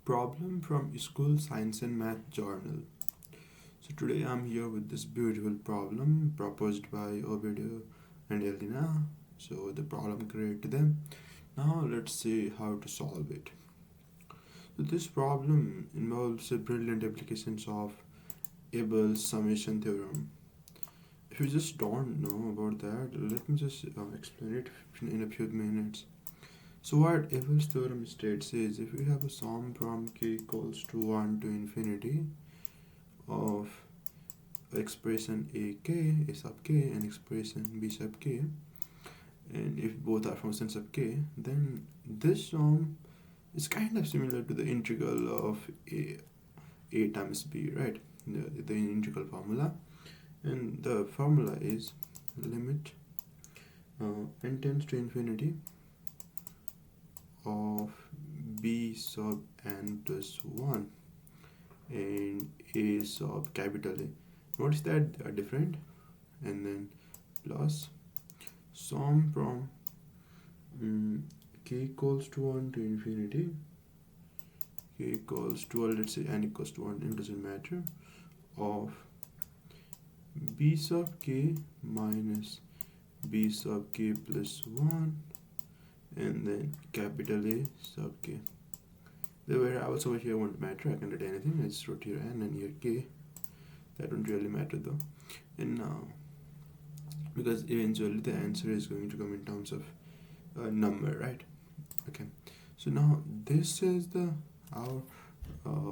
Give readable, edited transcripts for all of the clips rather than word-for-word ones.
Problem from School Science and Math Journal. So today I'm here with this beautiful problem proposed by Obedo and Elena. So the problem created to them. Now let's see how to solve it. So this problem involves the brilliant applications of Abel's summation theorem. If you just don't know about that, let me just explain it in a few minutes. So what Abel's theorem states is if we have a sum from k equals to 1 to infinity of expression a sub k and expression b sub k, and if both are functions of k, then this sum is kind of similar to the integral of a times b, right? The integral formula, and the formula is limit n tends to infinity of b sub n plus 1 and a sub capital A. Notice that they are different, and then plus sum from k equals to 1 to infinity, k equals to, let's say n equals to 1, it doesn't matter, of b sub k minus b sub k plus 1 and then capital A sub k. The variables over here won't matter, I can write anything, I just wrote here n and here k. That won't really matter though. And now, because eventually the answer is going to come in terms of a number, right? Okay, so now this is our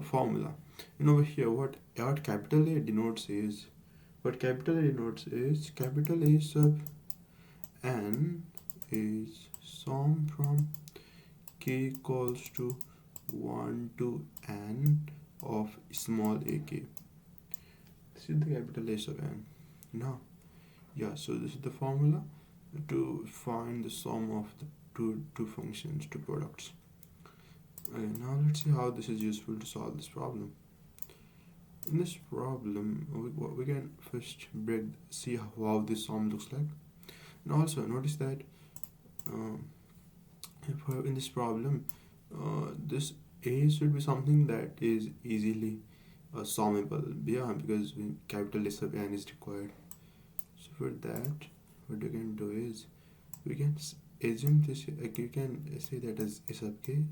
formula. And over here, what capital A denotes is, capital A sub n is sum from k equals to 1 to n of small a k. This is the capital A sub n. Now, so this is the formula to find the sum of the two functions, two products. Okay, now let's see how this is useful to solve this problem. In this problem, we can first see how this sum looks like, and also notice that in this problem, this a should be something that is easily summable, because capital A sub n is required. So for that, what you can do is we can assume this, you can say that as a sub k,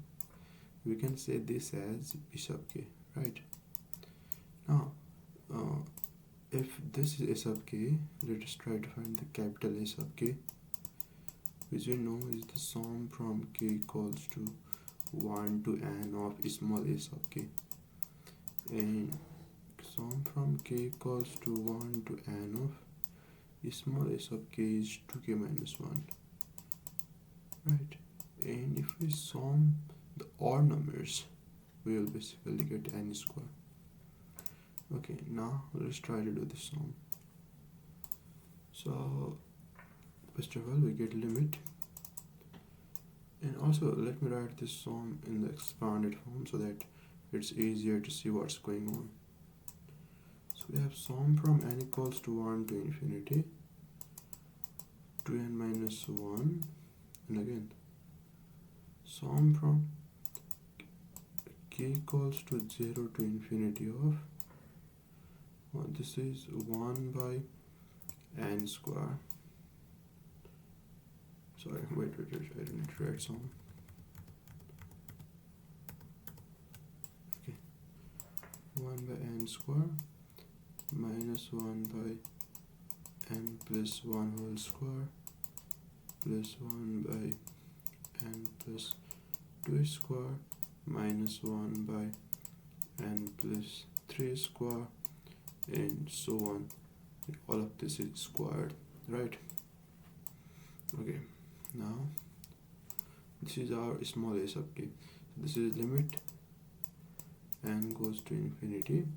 we can say this as b sub k, right? Now if this is a sub k, let us try to find the capital A sub k, which we know is the sum from k equals to 1 to n of small a sub k, and sum from k equals to 1 to n of small a sub k is 2k minus 1, right? And if we sum the odd numbers, we will basically get n square. Okay, now let's try to do the sum. So first of all, we get limit, and also let me write this sum in the expanded form so that it's easier to see what's going on. So we have sum from n equals to 1 to infinity to n minus 1, and again sum from k equals to 0 to infinity of, this is 1 by n square. Sorry, wait, I didn't write sum. Okay, 1 by n square minus 1 by n plus 1 whole square plus 1 by n plus 2 square minus 1 by n plus 3 square, and so on. All of this is squared, right? Okay, now this is our small a sub k. This is limit n goes to infinity.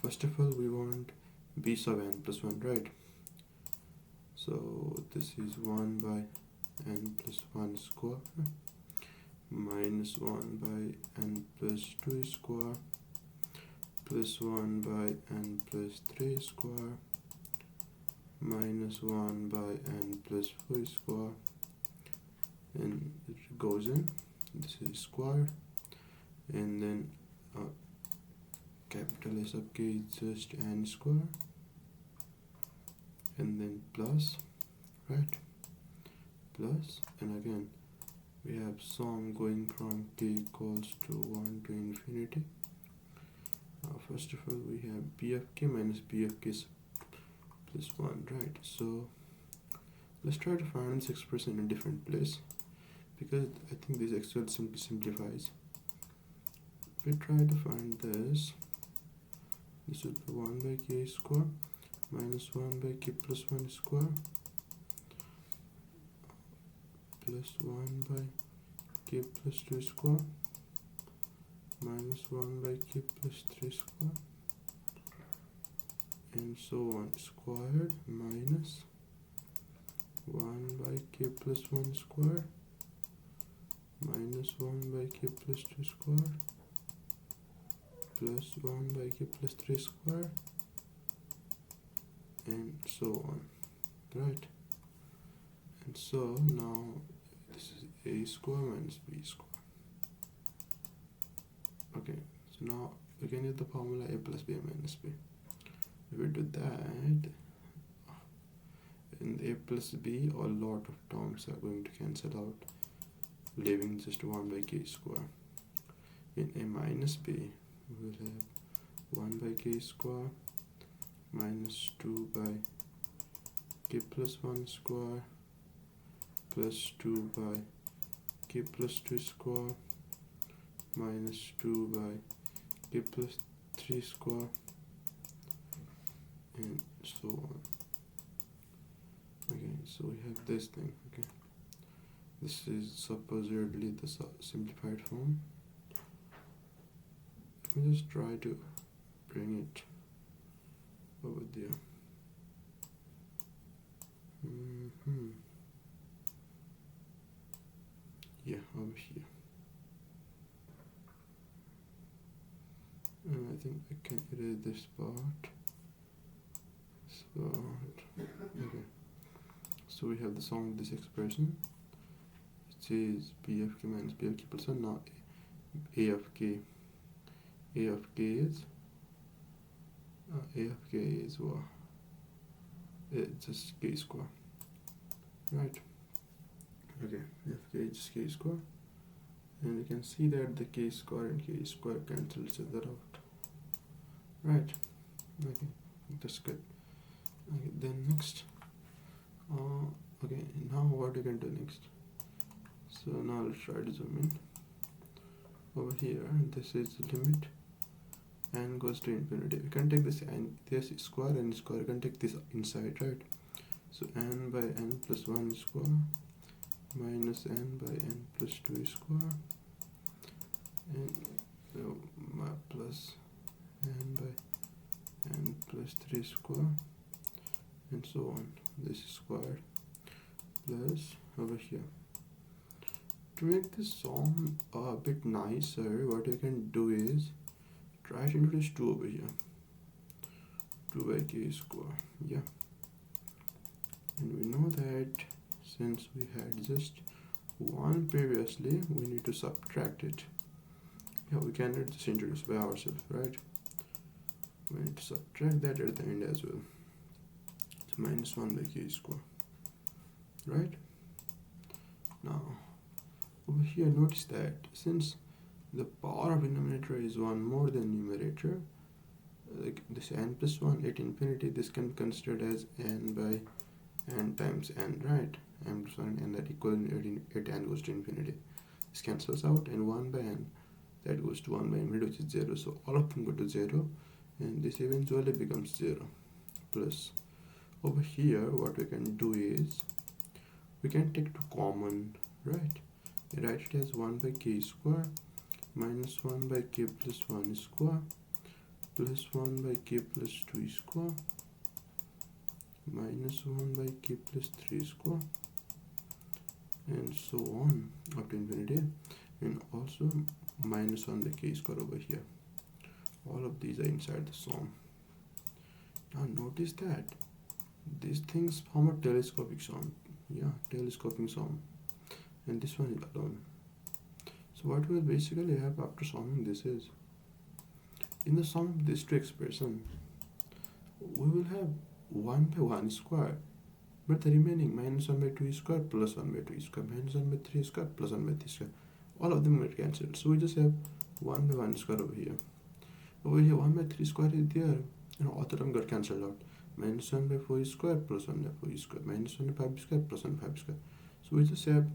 First of all, we want b sub n plus 1, right? So this is 1 by n plus 1 square minus 1 by n plus 2 square plus 1 by n plus 3 square minus 1 by n plus 4 square, and it goes in, this is square, and and then capital S of k is just n square, and then plus, right, plus, and again we have sum going from k equals to 1 to infinity. First of all, we have b of k minus b of k plus 1, right? So let's try to find this expression in a different place, because I think this actually simply simplifies. If we try to find this would be 1 by k square minus 1 by k plus 1 square plus 1 by k plus 2 square minus 1 by k plus 3 square, and so on, squared minus 1 by k plus 1 square minus 1 by k plus 2 square plus 1 by k plus 3 square, and so on, right? And so now this is a square minus b square. Okay, so now we can use the formula a plus b minus b. If we do that, in a plus b, a lot of terms are going to cancel out, leaving just 1 by k square. In a minus b, we will have 1 by k square minus 2 by k plus 1 square plus 2 by k plus 2 square minus 2 by k plus 3 square, and so on. Okay, so we have this thing. Okay, this is supposedly the simplified form. Let me just try to bring it over there. Yeah, over here. And I think I can erase this part. Okay. So we have the sum of this expression, which is b of k minus b of k plus 1. Now a of k is what? It's just k square, right? Okay, a of k is just k square, and you can see that the k square and k square cancel each other out, right? Okay, that's good. Okay, then next, okay, now what you can do next? So now let's try to zoom in. Over here, this is the limit n goes to infinity. We can take this n, this square and square, you can take this inside, right? So n by n plus 1 square minus n by n plus 2 square, and plus n by n plus 3 square, and so on. This is squared plus over here. To make this sum a bit nicer, what you can do is try to introduce 2 over here. 2 by k square, yeah. And we know that since we had just 1 previously, we need to subtract it. Yeah, we cannot just introduce by ourselves, right? We need to subtract that at the end as well. So minus 1 by k square, right? Now over here, notice that since the power of denominator is 1 more than numerator, like this n plus 1 at infinity, this can be considered as n by n times n, right? N plus 1 and that equal at n goes to infinity. This cancels out, and 1 by n, that goes to 1 by infinity, which is 0. So all of them go to 0, and this eventually becomes 0. Plus over here, what we can do is we can take 2 common, right? And write it as 1 by k square minus 1 by k plus 1 square plus 1 by k plus 2 square minus 1 by k plus 3 square, and so on up to infinity, and also minus 1 by k square over here. All of these are inside the sum. Now notice that these things form a telescopic sum. Yeah, telescoping sum, and this one is alone. So what we'll basically have after summing this is, in the sum of these two expressions, we will have 1 by 1 square, but the remaining minus 1 by 2 square plus 1 by 2 square minus 1 by 3 square plus 1 by 3 square, all of them get cancelled. So we just have 1 by 1 square over here. Over here 1 by 3 square is there, and all of them got cancelled out. Minus 1 by 4 square plus 1 by 4 square minus 1 by 5 square plus 1 by 5 square. So we just have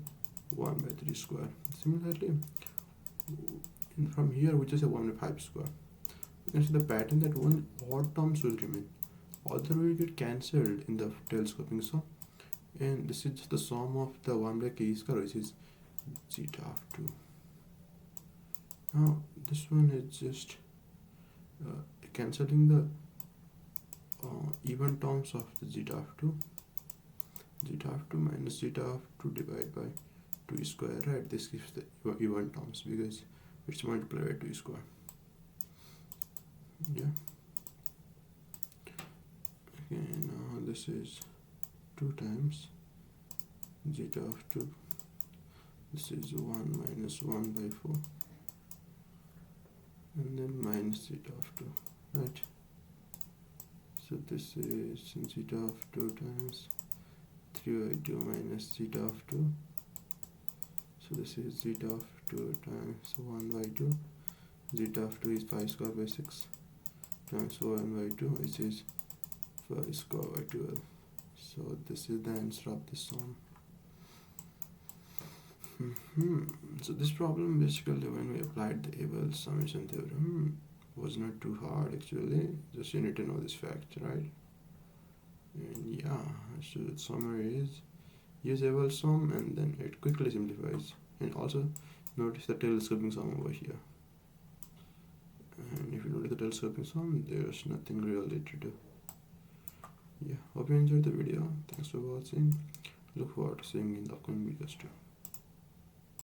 1 by 3 square. Similarly, from here we just have 1 by 5 square. You can see the pattern that only odd terms will remain. Other will get cancelled in the telescoping sum, and this is just the sum of the 1 by k square, which is zeta of 2. Now this one is just cancelling the even terms of the zeta of 2. Zeta of 2 minus zeta of 2 divided by 2 square, right? This gives the even terms because it's multiplied by 2 square. Yeah. Okay, now this is 2 times zeta of 2. This is 1 minus 1 by 4. And then minus zeta of 2, right? So this is zeta of 2 times 3 by 2 minus zeta of 2. So this is zeta of 2 times 1 by 2. Zeta of 2 is 5 square by 6 times 1 by 2, which is 5 square by 12. So this is the answer of this sum. So this problem basically, when we applied the Abel summation theorem, was not too hard actually. Just you need to know this fact, right? And yeah, so the summary is, use Abel sum and then it quickly simplifies. And also notice the telescoping sum over here. And if you notice the telescoping sum, there's nothing really to do. Yeah, hope you enjoyed the video. Thanks for watching. Look forward to seeing you in the upcoming videos too.